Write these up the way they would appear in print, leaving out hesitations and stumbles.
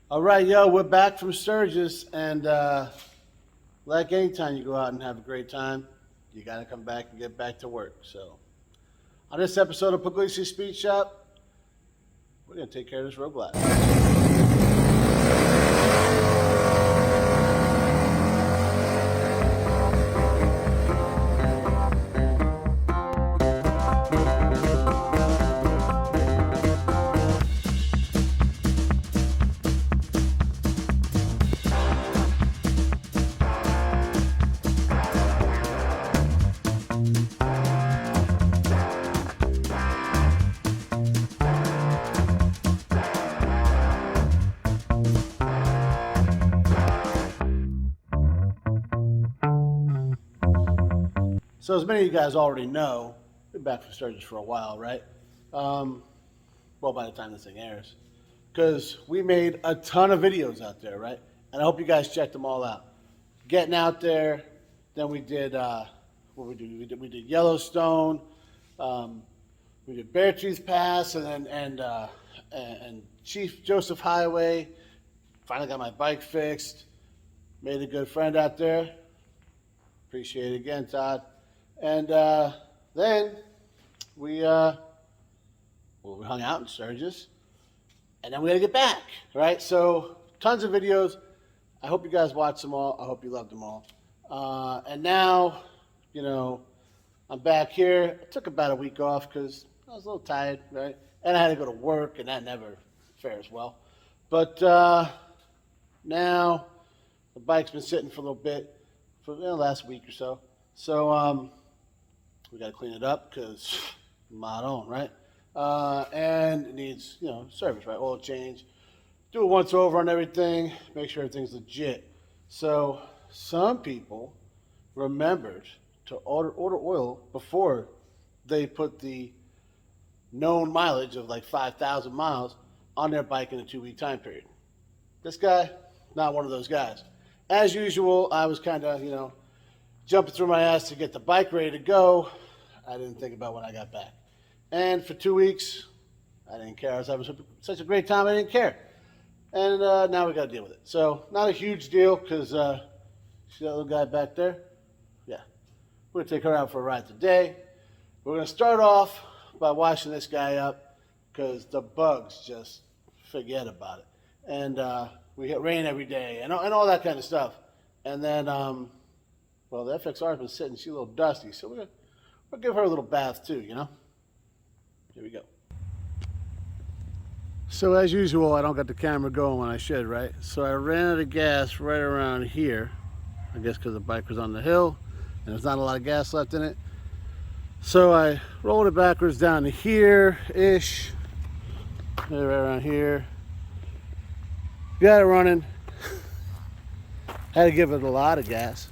All right, yo, we're back from Sturgis, and like anytime you go out and have a great time, you got to come back and get back to work. So, on this episode of Pugliese Speed Shop, we're going to take care of this Roadglide. So, as many of you guys already know, we've been back from Sturgis for a while, right? Well, by the time this thing airs, because we made a ton of videos out there, right? And I hope you guys checked them all out. Getting out there, then we did what we do. We did Yellowstone, we did Beartooth Pass, and Chief Joseph Highway. Finally got my bike fixed. Made a good friend out there. Appreciate it again, Todd. And then we hung out in Sturgis, and then we had to get back, right? So tons of videos. I hope you guys watched them all. I hope you loved them all. And now, I'm back here. I took about a week off because I was a little tired, right? And I had to go to work, and that never fares well. But now the bike's been sitting for a little bit, for the last week or so. So we got to clean it up because mod on, right? And it needs, service, right? Oil change. Do a once over on everything. Make sure everything's legit. So some people remembered to order oil before they put the known mileage of like 5,000 miles on their bike in a 2-week time period. This guy, not one of those guys. As usual, I was kind of, jumping through my ass to get the bike ready to go. I didn't think about when I got back. And for 2 weeks, I didn't care. I was having such a great time, I didn't care. And now we got to deal with it. So, not a huge deal because, see that little guy back there? Yeah. We're going to take her out for a ride today. We're going to start off by washing this guy up because the bugs just forget about it. And we get rain every day and all that kind of stuff. And then, well, the FXR has been sitting. She's a little dusty. So we'll give her a little bath too, Here we go. So as usual, I don't got the camera going when I should, right? So I ran out of gas right around here. I guess because the bike was on the hill and there's not a lot of gas left in it. So I rolled it backwards down to here-ish. Right around here. Got it running. Had to give it a lot of gas.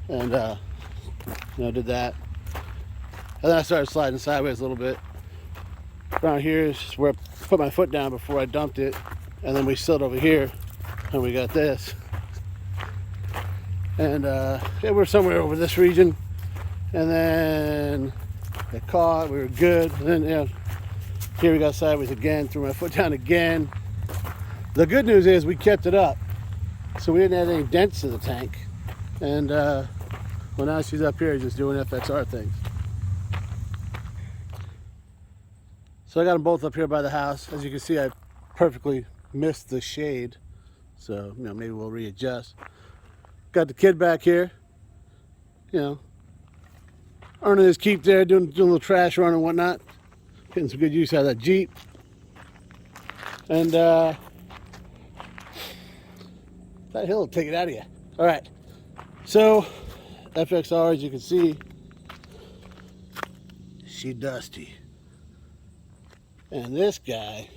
And, did that. And then I started sliding sideways a little bit. Around here is where I put my foot down before I dumped it. And then we slid over here, and we got this. And yeah, we're somewhere over this region. And then I caught, we were good. And then, here we got sideways again, threw my foot down again. The good news is we kept it up. So we didn't add any dents to the tank. And, well, now she's up here just doing FXR things. So I got them both up here by the house. As you can see, I perfectly missed the shade. So, maybe we'll readjust. Got the kid back here, earning his keep there, doing a little trash run and whatnot. Getting some good use out of that Jeep. And, that hill will take it out of you. All right. So, FXR, as you can see, she dusty. And this guy,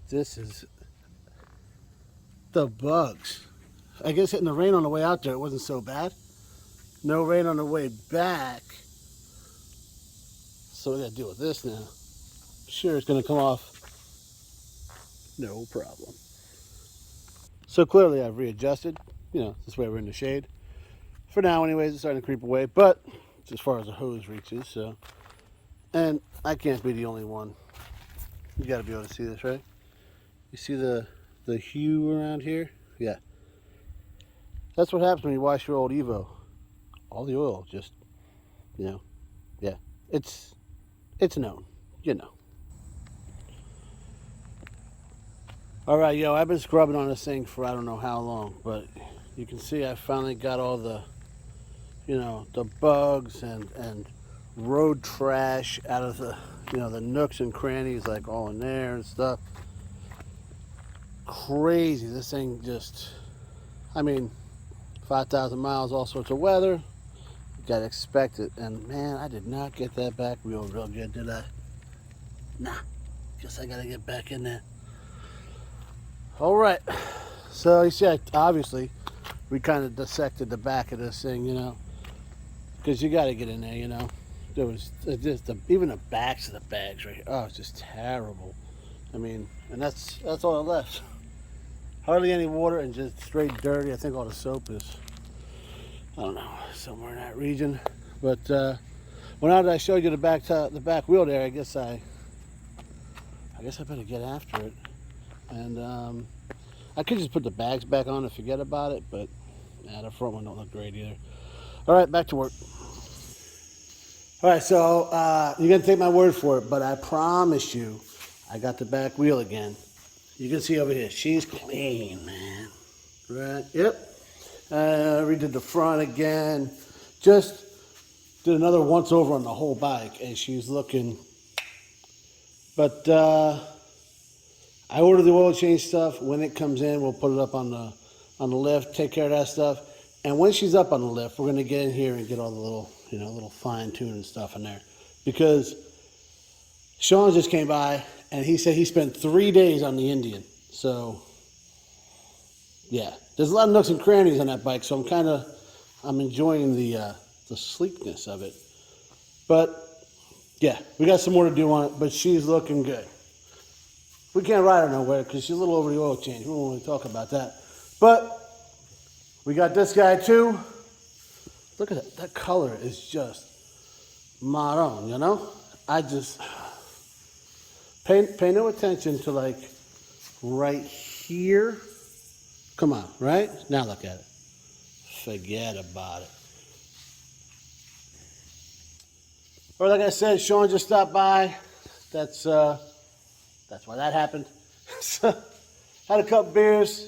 this is the bugs. I guess hitting the rain on the way out there, it wasn't so bad. No rain on the way back. So we gotta deal with this now. Sure, it's gonna come off. No problem. So clearly I've readjusted. This way we're in the shade. For now anyways, it's starting to creep away, but it's as far as the hose reaches, so. And I can't be the only one You gotta be able to see this, right? You see the hue around here? Yeah. That's what happens when you wash your old Evo. All the oil just, yeah. It's known, you know. All right, yo, I've been scrubbing on this thing for I don't know how long, but you can see I finally got all the, the bugs and road trash out of the, the nooks and crannies, like all in there and stuff. Crazy. This thing just, 5,000 miles, all sorts of weather. You gotta expect it. And man, I did not get that back wheel real good, did I? Nah. Guess I gotta get back in there. All right. So you see, obviously, we kind of dissected the back of this thing, because you gotta get in there, There was just even the backs of the bags right here. Oh, it's just terrible. And that's all I left. Hardly any water and just straight dirty. I think all the soap is, I don't know, somewhere in that region. But well, now that I showed you the back wheel there, I guess I better get after it. And I could just put the bags back on and forget about it, but the front one don't look great either. All right, back to work. All right, so you're gonna take my word for it, but I promise you, I got the back wheel again. You can see over here, she's clean, man. Right? Yep. Redid the front again. Just did another once over on the whole bike, and she's looking. But I ordered the oil change stuff. When it comes in, we'll put it up on the lift. Take care of that stuff. And when she's up on the lift, we're gonna get in here and get all the little fine tuning stuff in there, because Sean just came by and he said he spent 3 days on the Indian. So yeah, there's a lot of nooks and crannies on that bike, so I'm enjoying the sleekness of it. But yeah, we got some more to do on it, but she's looking good. We can't ride her nowhere because she's a little over the oil change. We won't really talk about that. But we got this guy too. Look at that. That color is just marron, I just pay no attention to like right here. Come on, right? Now look at it. Forget about it. Or like I said, Sean just stopped by. That's why that happened. So, had a couple beers,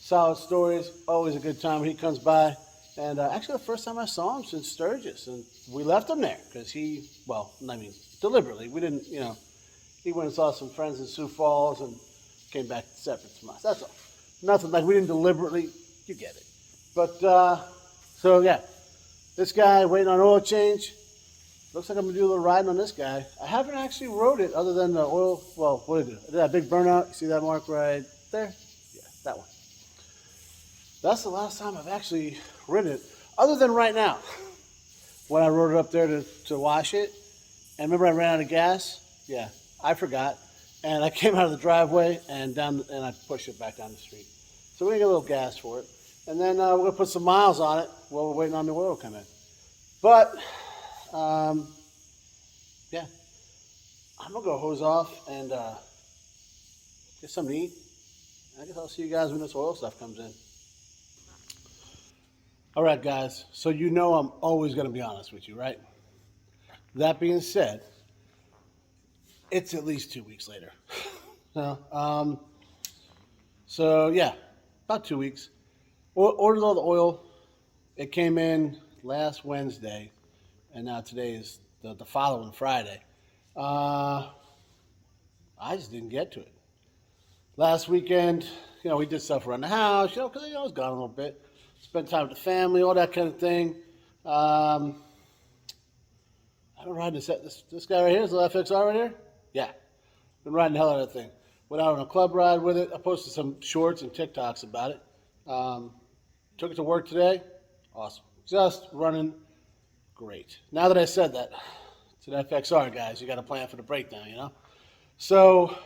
solid stories. Always a good time when he comes by. And actually, the first time I saw him since Sturgis, and we left him there because deliberately. We didn't, he went and saw some friends in Sioux Falls and came back separate from us. That's all. Nothing like we didn't deliberately. You get it. But so yeah, this guy waiting on oil change. Looks like I'm gonna do a little riding on this guy. I haven't actually rode it other than the oil. Well, what did I do? I did that big burnout. You see that mark right there? Yeah, that one. That's the last time I've actually ridden it, other than right now, when I rode it up there to wash it. And remember I ran out of gas? Yeah, I forgot. And I came out of the driveway and I pushed it back down the street. So we're gonna get a little gas for it. And then we're gonna put some miles on it while we're waiting on the oil to come in. But, yeah, I'm gonna go hose off and get something to eat. I guess I'll see you guys when this oil stuff comes in. All right, guys, so I'm always going to be honest with you, right? That being said, it's at least 2 weeks later. So, yeah, about 2 weeks. Ordered all the oil. It came in last Wednesday, and now today is the following Friday. I just didn't get to it. Last weekend, we did stuff around the house, because I was gone a little bit. Spend time with the family, all that kind of thing. I've been riding this guy right here, is the FXR right here? Yeah. Been riding the hell out of that thing. Went out on a club ride with it. I posted some shorts and TikToks about it. Took it to work today. Awesome. Just running great. Now that I said that, it's an FXR, guys. You got to plan for the breakdown, So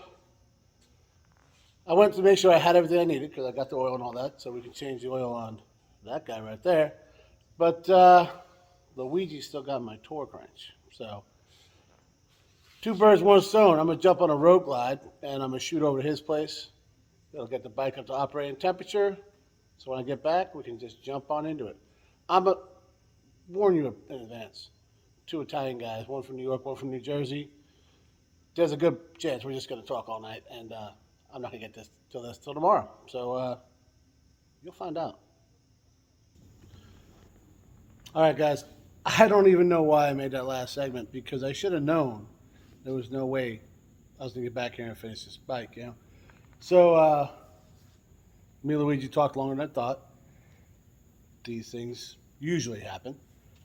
I went to make sure I had everything I needed because I got the oil and all that, so we can change the oil on that guy right there. But Luigi still got my torque wrench. So Two birds, one stone. I'm going to jump on a Roadglide, and I'm going to shoot over to his place. It'll get the bike up to operating temperature. So when I get back, we can just jump on into it. I'm going to warn you in advance. Two Italian guys, one from New York, one from New Jersey. There's a good chance we're just going to talk all night, and I'm not going to get this till tomorrow. So you'll find out. All right, guys. I don't even know why I made that last segment, because I should have known there was no way I was going to get back here and finish this bike, you know. So me and Luigi talked longer than I thought. These things usually happen.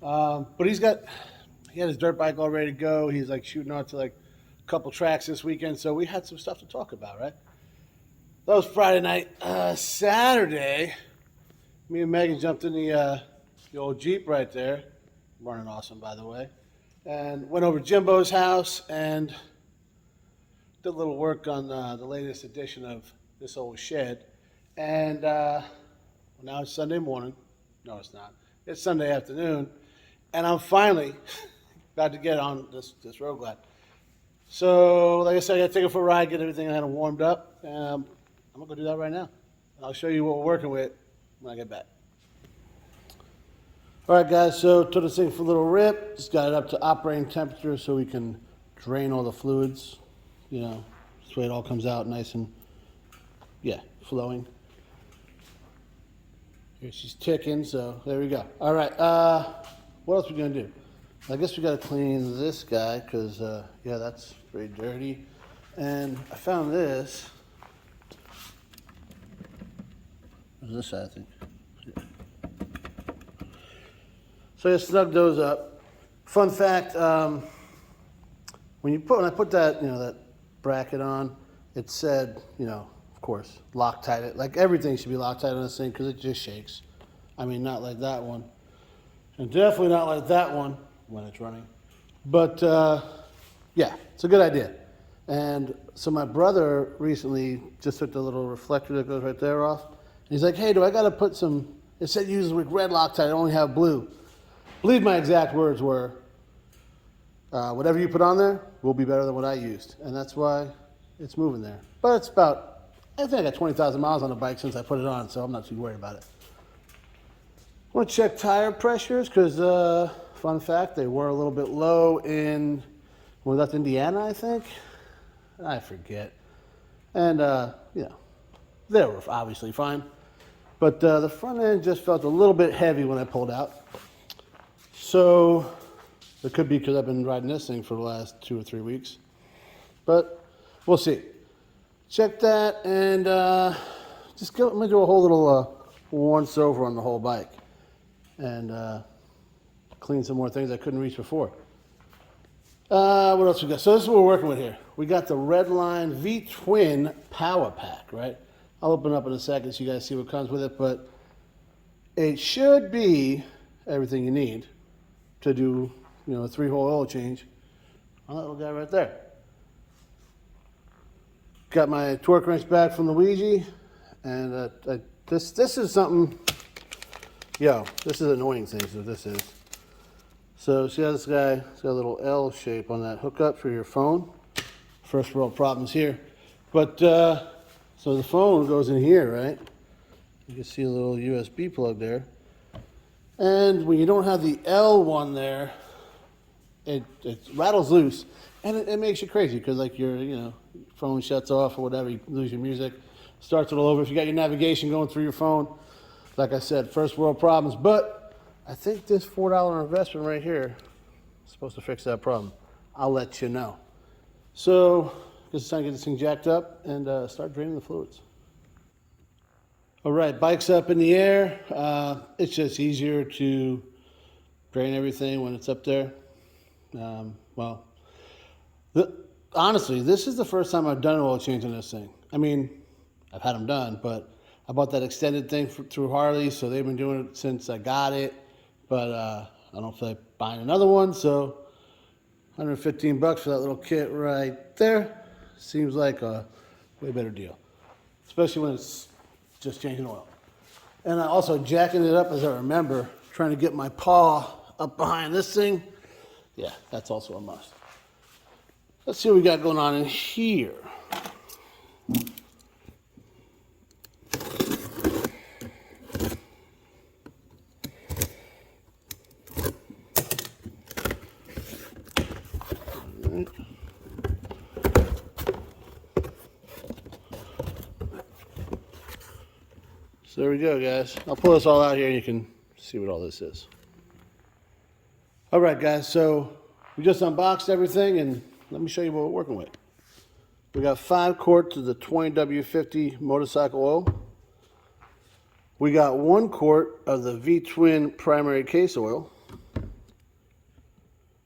But he had his dirt bike all ready to go. He's like shooting out to like a couple tracks this weekend. So we had some stuff to talk about, right? That was Friday night. Saturday, me and Megan jumped in the old Jeep right there. Running awesome, by the way. And went over to Jimbo's house and did a little work on the latest edition of this old shed. And now it's Sunday morning. No, it's not. It's Sunday afternoon. And I'm finally about to get on this Roadglide. So, like I said, I got to take it for a ride, get everything I had warmed up. I'm going to go do that right now. I'll show you what we're working with when I get back. All right, guys, so took this thing for a little rip. Just got it up to operating temperature so we can drain all the fluids. You know, this way it all comes out nice and, flowing. Here she's ticking, so there we go. All right, what else are we going to do? I guess we got to clean this guy because, that's very dirty. And I found this. What's this side, I think? So I snug those up. Fun fact, when I put that, that bracket on, it said, of course, Loctite it. Like everything should be Loctite on this thing because it just shakes. I mean, not like that one. And definitely not like that one when it's running. But, it's a good idea. And so my brother recently just took the little reflector that goes right there off. And he's like, hey, do I got to put some, it said use with red Loctite, I only have blue. I believe my exact words were, whatever you put on there will be better than what I used. And that's why it's moving there. But it's about, I think I got 20,000 miles on the bike since I put it on, so I'm not too worried about it. I want to check tire pressures because, fun fact, they were a little bit low when we left Indiana, I think. I forget. And, they were obviously fine. But the front end just felt a little bit heavy when I pulled out. So it could be because I've been riding this thing for the last 2 or 3 weeks. But we'll see. Check that and I'm going to do a whole little once over on the whole bike. And clean some more things I couldn't reach before. What else we got? So this is what we're working with here. We got the Redline V-Twin Power Pack, right? I'll open it up in a second so you guys see what comes with it. But it should be everything you need to do, a 3-hole oil change on that little guy right there. Got my torque wrench back from Luigi, and this is something, this is an annoying thing, so this is. So see how this guy, it's got a little L shape on that hookup for your phone. First world problems here. But, so the phone goes in here, right? You can see a little USB plug there. And when you don't have the L one there, it rattles loose, and it makes you crazy because like your phone shuts off or whatever, you lose your music, starts it all over. If you got your navigation going through your phone, like I said, first world problems. But I think this $4 investment right here is supposed to fix that problem. I'll let you know. So it's time to get this thing jacked up and start draining the fluids. All right, bike's up in the air. It's just easier to drain everything when it's up there. Honestly, this is the first time I've done an oil change on this thing. I mean, I've had them done, but I bought that extended thing through Harley, so they've been doing it since I got it. But I don't feel like buying another one, so $115 for that little kit right there seems like a way better deal, especially when it's just changing oil. And I also jacking it up as I remember, trying to get my paw up behind this thing. Yeah, that's also a must. Let's see what we got going on in here. So there we go, guys. I'll pull this all out here and you can see what all this is. All right, guys, so we just unboxed everything and let me show you what we're working with. We got 5 quarts of the 20W50 motorcycle oil. We got 1 quart of the V-Twin primary case oil.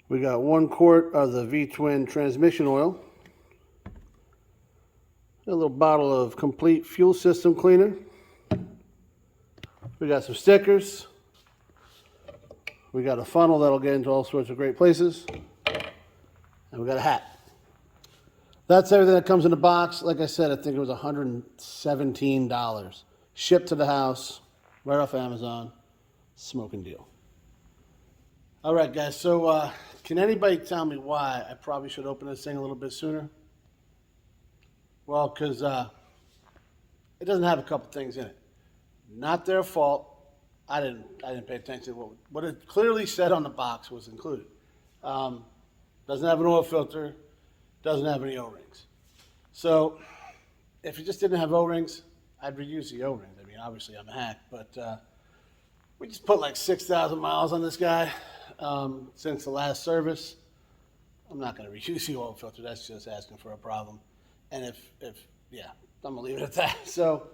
We got 1 quart of the V-Twin transmission oil. A little bottle of complete fuel system cleaner. We got some stickers. We got a funnel that'll get into all sorts of great places. And we got a hat. That's everything that comes in the box. Like I said, I think it was $117. Shipped to the house, right off Amazon. Smoking deal. All right, guys. So can anybody tell me why I probably should open this thing a little bit sooner? Well, because it doesn't have a couple things in it. Not their fault. I didn't pay attention to what it clearly said on the box was included. Doesn't have an oil filter. Doesn't have any O-rings. So if it just didn't have O-rings, I'd reuse the O-rings. I mean, obviously I'm a hack, but we just put like 6,000 miles on this guy since the last service. I'm not going to reuse the oil filter. That's just asking for a problem. And yeah, I'm going to leave it at that. So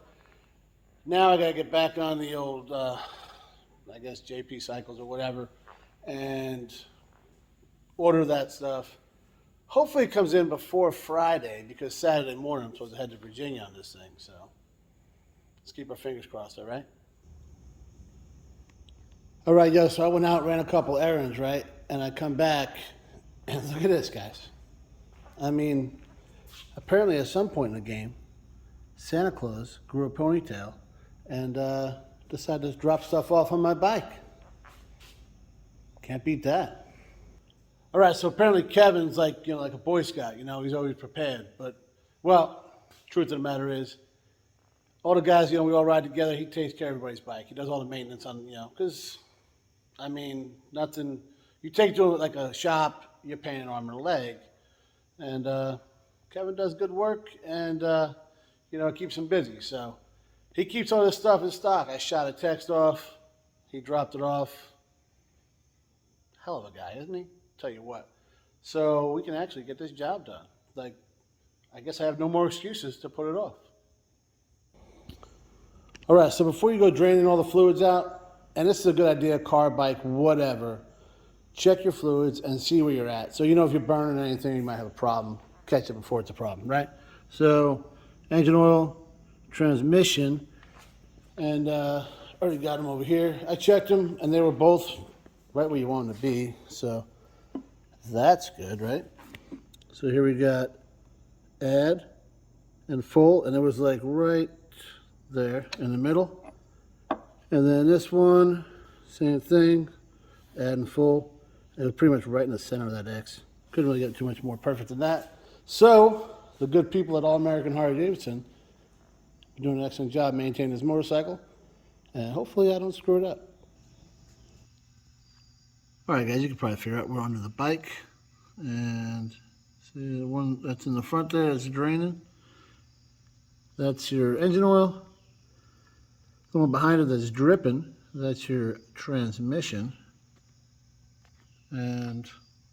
now I got to get back on the old, I guess, JP cycles or whatever, and order that stuff. Hopefully it comes in before Friday, because Saturday morning I'm supposed to head to Virginia on this thing. So let's keep our fingers crossed, all right? All right, yo, so I went out, ran a couple errands, right? And I come back, and look at this, guys. I mean, apparently at some point in the game, Santa Claus grew a ponytail and decided to drop stuff off on my bike. Can't beat that. All right, so apparently Kevin's like, like a Boy Scout, he's always prepared. But, well, truth of the matter is, all the guys, we all ride together. He takes care of everybody's bike. He does all the maintenance on, because, I mean, nothing, you take it to like a shop, you're paying an arm and a leg. And Kevin does good work and, it keeps him busy. So he keeps all this stuff in stock. I shot a text off. He dropped it off. Hell of a guy, isn't he? Tell you what. So we can actually get this job done. Like, I guess I have no more excuses to put it off. All right, so before you go draining all the fluids out, and this is a good idea, car, bike, whatever, check your fluids and see where you're at. So if you're burning anything, you might have a problem. Catch it before it's a problem, right? So engine oil, transmission, and already got them over here. I checked them, and they were both right where you want them to be. So that's good, right? So here we got add and full, and it was like right there in the middle. And then this one, same thing, add and full. It was pretty much right in the center of that X. Couldn't really get too much more perfect than that. So the good people at All American Harley Davidson are doing an excellent job maintaining this motorcycle, and hopefully I don't screw it up. All right, guys, you can probably figure out we're under the bike, and see the one that's in the front there is draining. That's your engine oil. The one behind it that's dripping, that's your transmission. And,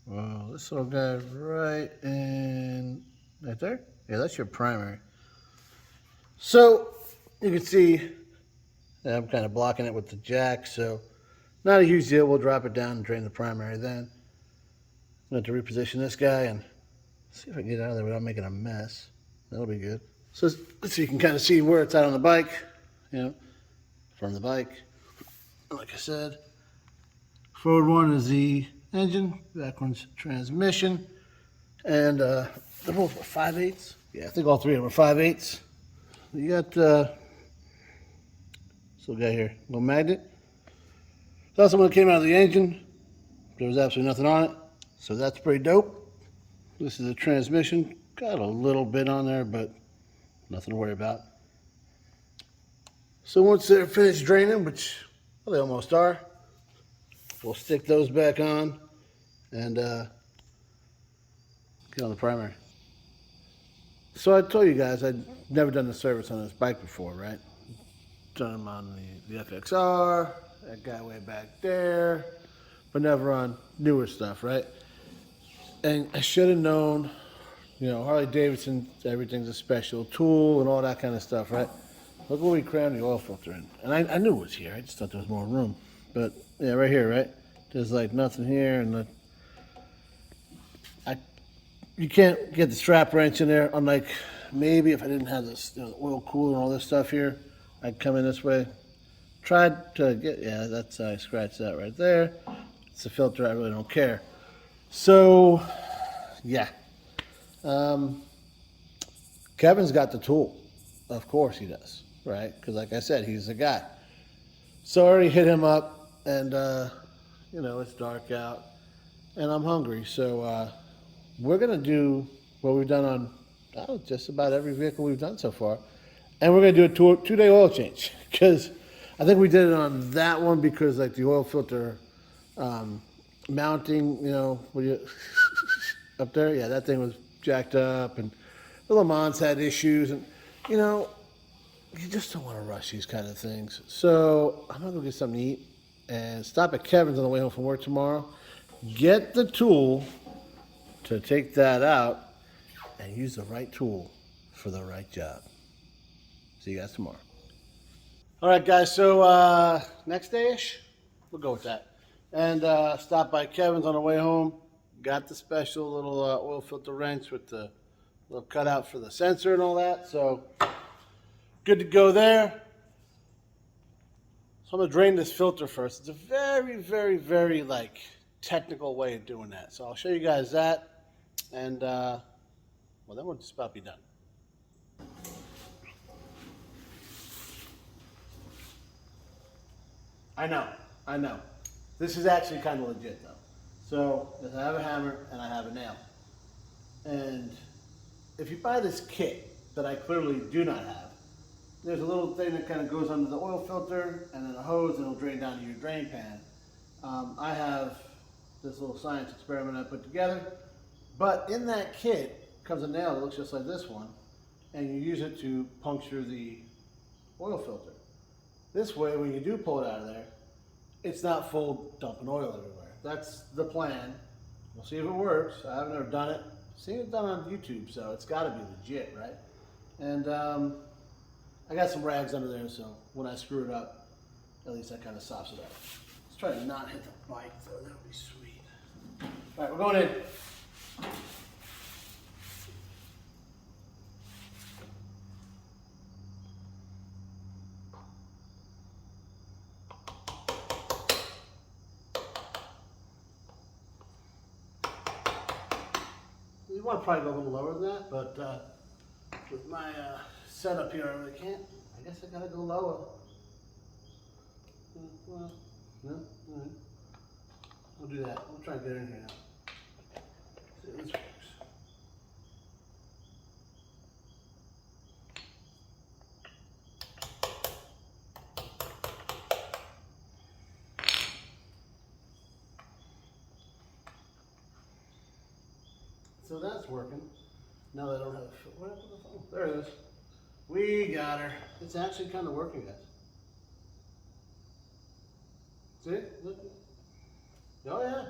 wow, this little guy right there? Yeah, that's your primary. So, you can see I'm kind of blocking it with the jack, so not a huge deal. We'll drop it down and drain the primary then. I'm going to reposition this guy and see if I can get out of there without making a mess. That'll be good. So you can kind of see where it's at on the bike, from the bike. Like I said, forward one is the engine, back one's transmission, and they're both 5/8. Yeah, I think all three of them are 5/8. You got this little guy here, little magnet. That's the one that came out of the engine. There was absolutely nothing on it, so that's pretty dope. This is the transmission. Got a little bit on there, but nothing to worry about. So once they're finished draining, which well, they almost are, we'll stick those back on and get on the primary. So I told you guys I'd never done the service on this bike before, right? Done them on the FXR, that guy way back there, but never on newer stuff, right? And I should have known, you know, Harley Davidson, everything's a special tool and all that kind of stuff, right? Look where we crammed the oil filter in. And I knew it was here. I just thought there was more room. But yeah, right here, right? There's like nothing here, and you can't get the strap wrench in there. Unlike maybe if I didn't have this, you know, oil cooler and all this stuff here, I'd come in this way. Tried to get, yeah, that's I scratched that right there. It's a filter. I really don't care. So, yeah. Kevin's got the tool. Of course he does, right? Because like I said, he's the guy. So I already hit him up, and you know, it's dark out, and I'm hungry. So we're gonna do what we've done on just about every vehicle we've done so far, and we're gonna do a two-day oil change because I think we did it on that one because like the oil filter mounting, you know, up there, yeah, that thing was jacked up, and the Le Mans had issues, and you know, you just don't want to rush these kind of things. So I'm gonna go get something to eat and stop at Kevin's on the way home from work tomorrow. Get the tool to take that out and use the right tool for the right job. See you guys tomorrow. All right, guys. So next day-ish, we'll go with that. And stop by Kevin's on the way home. Got the special little oil filter wrench with the little cutout for the sensor and all that. So good to go there. So I'm gonna drain this filter first. It's a very, very, very like technical way of doing that. So I'll show you guys that, and well, then we'll just about be done. I know. This is actually kind of legit though. So I have a hammer and I have a nail, and if you buy this kit that I clearly do not have, there's a little thing that kind of goes under the oil filter and then a hose and it'll drain down to your drain pan. I have this little science experiment I put together, but in that kit comes a nail that looks just like this one, and you use it to puncture the oil filter. This way, when you do pull it out of there, it's not full dumping oil everywhere. That's the plan. We'll see if it works. I haven't ever done it. Seen it done on YouTube, so it's got to be legit, right? And I got some rags under there, so when I screw it up, at least that kind of sops it up. Let's try to not hit the bike, though. That would be sweet. All right, we're going in. You want to probably go a little lower than that, but with my setup here, I really can't. I guess I gotta go lower. Well, no, all right. We'll do that. We'll try to get in here now. See if this works. So that's working. Now that I don't have what happened to the phone? There it is. We got her. It's actually kind of working, guys. See? Look. Oh yeah.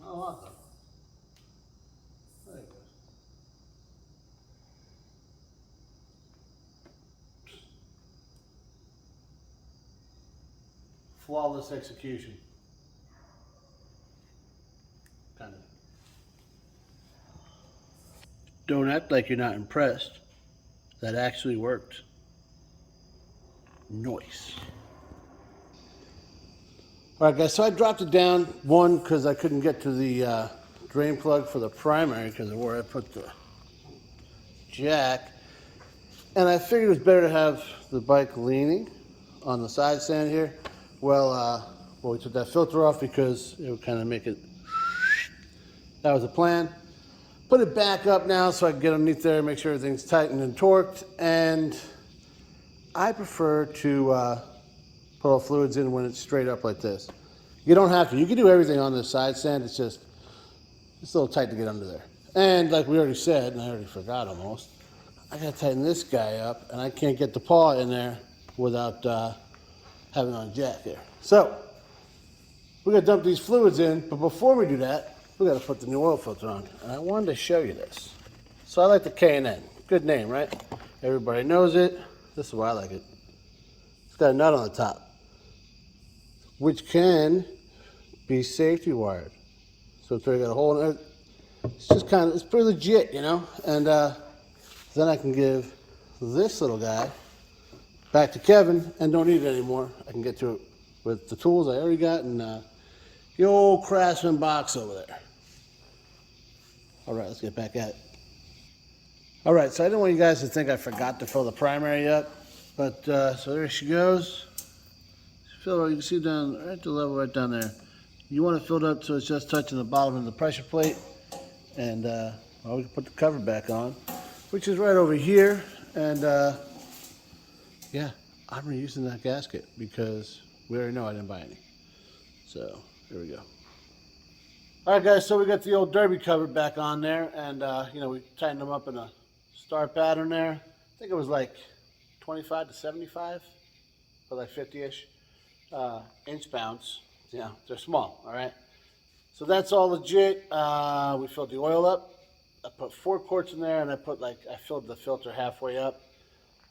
Not a lot though. There it goes. Flawless execution. Kind of. Don't act like you're not impressed. That actually worked. Nice. All right, guys, so I dropped it down, one, because I couldn't get to the drain plug for the primary because of where I put the jack. And I figured it was better to have the bike leaning on the side stand here. Well, we took that filter off because it would kind of make it That was the plan. Put it back up now so I can get underneath there and make sure everything's tightened and torqued. And I prefer to put all fluids in when it's straight up like this. You don't have to. You can do everything on this side stand. It's a little tight to get under there. And like we already said, and I already forgot almost, I gotta tighten this guy up, and I can't get the paw in there without having on jack there. So we're gonna dump these fluids in, but before we do that, we gotta put the new oil filter on. And I wanted to show you this. So I like the K&N. Good name, right? Everybody knows it. This is why I like it. It's got a nut on the top, which can be safety wired. So it's already got a hole in it. It's just it's pretty legit, you know? And then I can give this little guy back to Kevin and don't need it anymore. I can get to it with the tools I already got and the old Craftsman box over there. All right, let's get back at it. All right, so I didn't want you guys to think I forgot to fill the primary up, but so there she goes. Fill, you can see down right the level right down there. You want it filled up so it's just touching the bottom of the pressure plate, and well, we can put the cover back on, which is right over here. And yeah, I'm reusing that gasket because we already know I didn't buy any. So here we go. All right, guys, so we got the old derby cover back on there, and you know, we tightened them up in a star pattern there. I think it was like 25 to 75, or like 50-ish inch pounds. Yeah, they're small, all right? So that's all legit. We filled the oil up. I put 4 quarts in there, and I filled the filter halfway up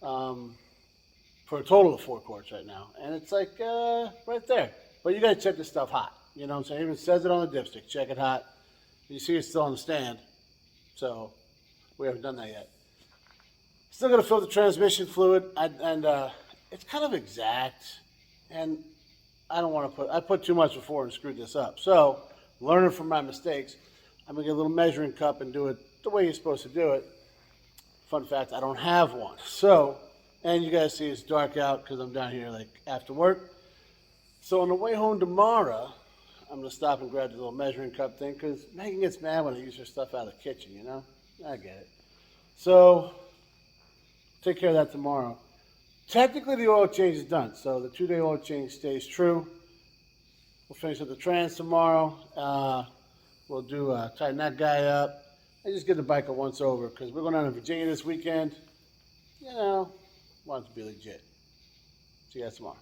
for a total of 4 quarts right now. And it's like right there. But you got to check this stuff hot. You know what I'm saying? It even says it on the dipstick. Check it hot. You see it's still on the stand. So we haven't done that yet. Still got to fill the transmission fluid. And it's kind of exact. And I don't want to I put too much before and screwed this up. So, learning from my mistakes, I'm going to get a little measuring cup and do it the way you're supposed to do it. Fun fact, I don't have one. So, and you guys see it's dark out because I'm down here like after work. So on the way home tomorrow, I'm going to stop and grab the little measuring cup thing because Megan gets mad when I use her stuff out of the kitchen, you know? I get it. So, take care of that tomorrow. Technically, the oil change is done, so the 2-day oil change stays true. We'll finish up the trans tomorrow. We'll do tighten that guy up and just get the bike a once over because we're going down to Virginia this weekend. You know, want it to be legit. See you guys tomorrow.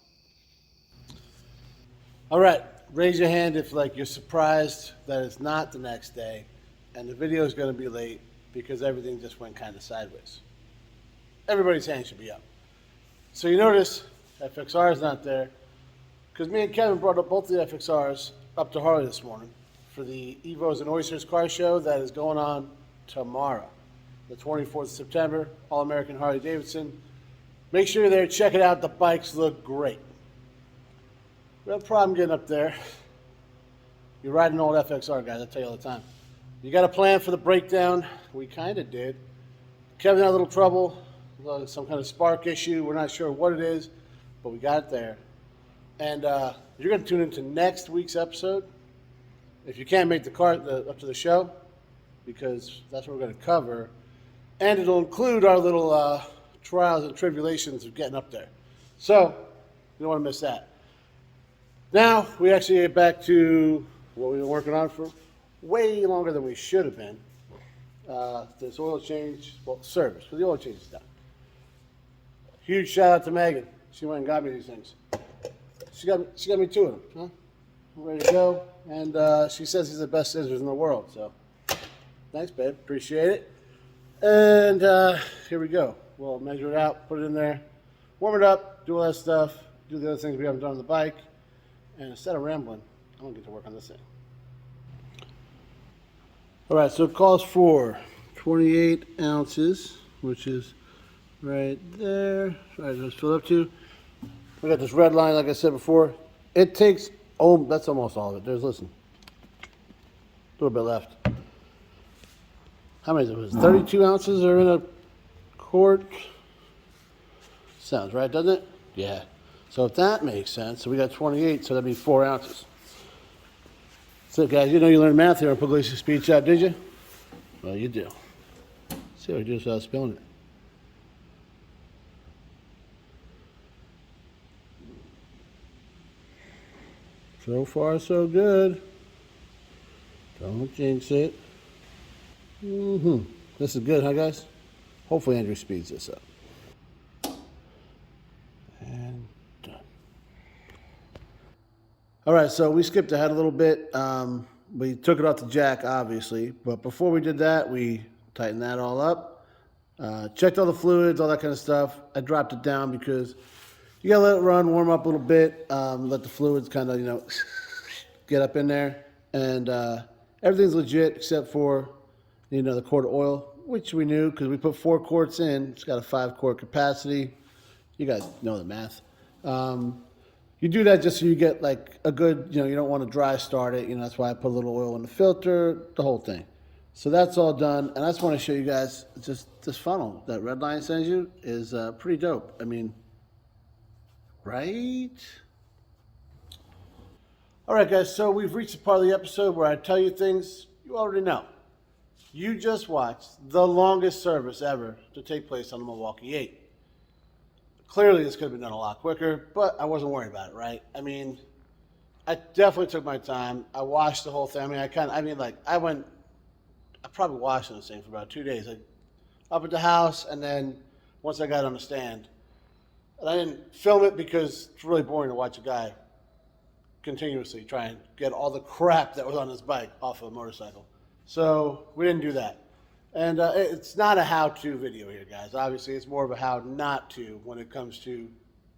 All right, raise your hand if like you're surprised that it's not the next day and the video is going to be late because everything just went kind of sideways. Everybody's hand should be up. So you notice FXR is not there because me and Kevin brought up both the FXRs up to Harley this morning for the Evos and Oysters car show that is going on tomorrow, the 24th of September, All-American Harley Davidson. Make sure you're there, check it out. The bikes look great. We have a problem getting up there. You're riding an old FXR, guys, I tell you all the time. You got a plan for the breakdown? We kind of did. Kevin had a little trouble. Some kind of spark issue. We're not sure what it is, but we got it there. And you're going to tune into next week's episode if you can't make the car up to the show, because that's what we're going to cover. And it'll include our little trials and tribulations of getting up there. So you don't want to miss that. Now we actually get back to what we've been working on for way longer than we should have been. This oil change, well, service, but the oil change is done. Huge shout out to Megan. She went and got me these things. She got me 2 of them. Huh? I'm ready to go. And she says these are the best scissors in the world. So thanks, babe. Appreciate it. And here we go. We'll measure it out, put it in there, warm it up, do all that stuff, do the other things we haven't done on the bike. And instead of rambling, I'm going to get to work on this thing. All right, so it calls for 28 ounces, which is right there. Right, let's fill up to. We got this red line, like I said before. It takes, oh, that's almost all of it. There's, listen, a little bit left. How many is it? 32 ounces are in a quart. Sounds right, doesn't it? Yeah. So if that makes sense, so we got 28, so that'd be 4 ounces. So, guys, you know you learned math here on Pugliese Speed Shop, did you? Well, you do. See what I do without spilling it. So far, so good. Don't jinx it. This is good, huh, guys? Hopefully Andrew speeds this up. And done. All right, so we skipped ahead a little bit. We took it off the jack, obviously, but before we did that, we tightened that all up. Checked all the fluids, all that kind of stuff. I dropped it down because you gotta let it run, warm up a little bit, let the fluids kind of, get up in there. And everything's legit except for, the quart of oil, which we knew because we put 4 quarts in. It's got a 5-quart capacity. You guys know the math. You do that just so you get like a good, you don't want to dry start it. That's why I put a little oil in the filter, the whole thing. So that's all done. And I just want to show you guys just this funnel that Redline sends you is pretty dope. I mean, right? All right, guys. So we've reached the part of the episode where I tell you things you already know. You just watched the longest service ever to take place on the Milwaukee 8. Clearly, this could have been done a lot quicker, but I wasn't worried about it, right? I mean, I definitely took my time. I watched the whole thing. I probably watched this thing for about 2 days. Up at the house, and then once I got on the stand, and I didn't film it because it's really boring to watch a guy continuously try and get all the crap that was on his bike off of a motorcycle. So we didn't do that. And it's not a how-to video here, guys. Obviously, it's more of a how not to when it comes to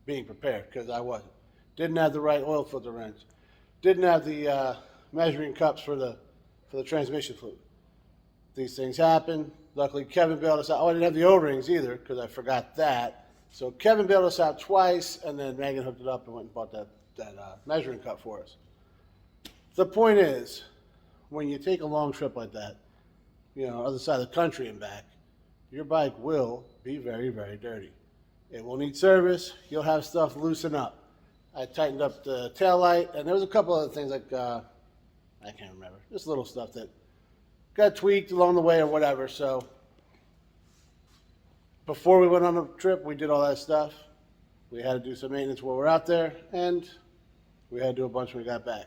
being prepared, because I wasn't. Didn't have the right oil filter wrench. Didn't have the measuring cups for the transmission fluid. These things happen. Luckily, Kevin bailed us out. Oh, I didn't have the O-rings either, because I forgot that. So Kevin bailed us out twice, and then Megan hooked it up and went and bought that measuring cup for us. The point is, when you take a long trip like that, other side of the country and back, your bike will be very, very dirty. It will need service. You'll have stuff loosen up. I tightened up the tail light, and there was a couple other things like, I can't remember, just little stuff that got tweaked along the way or whatever. So before we went on the trip, we did all that stuff. We had to do some maintenance while we were out there, and we had to do a bunch when we got back.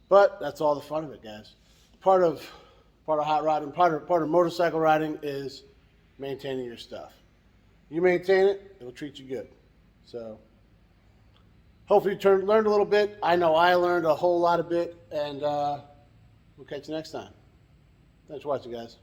But that's all the fun of it, guys. Part of hot rodding, part of motorcycle riding is maintaining your stuff. You maintain it, it'll treat you good. So hopefully you learned a little bit. I know I learned a whole lot of bit, and we'll catch you next time. Thanks for watching, guys.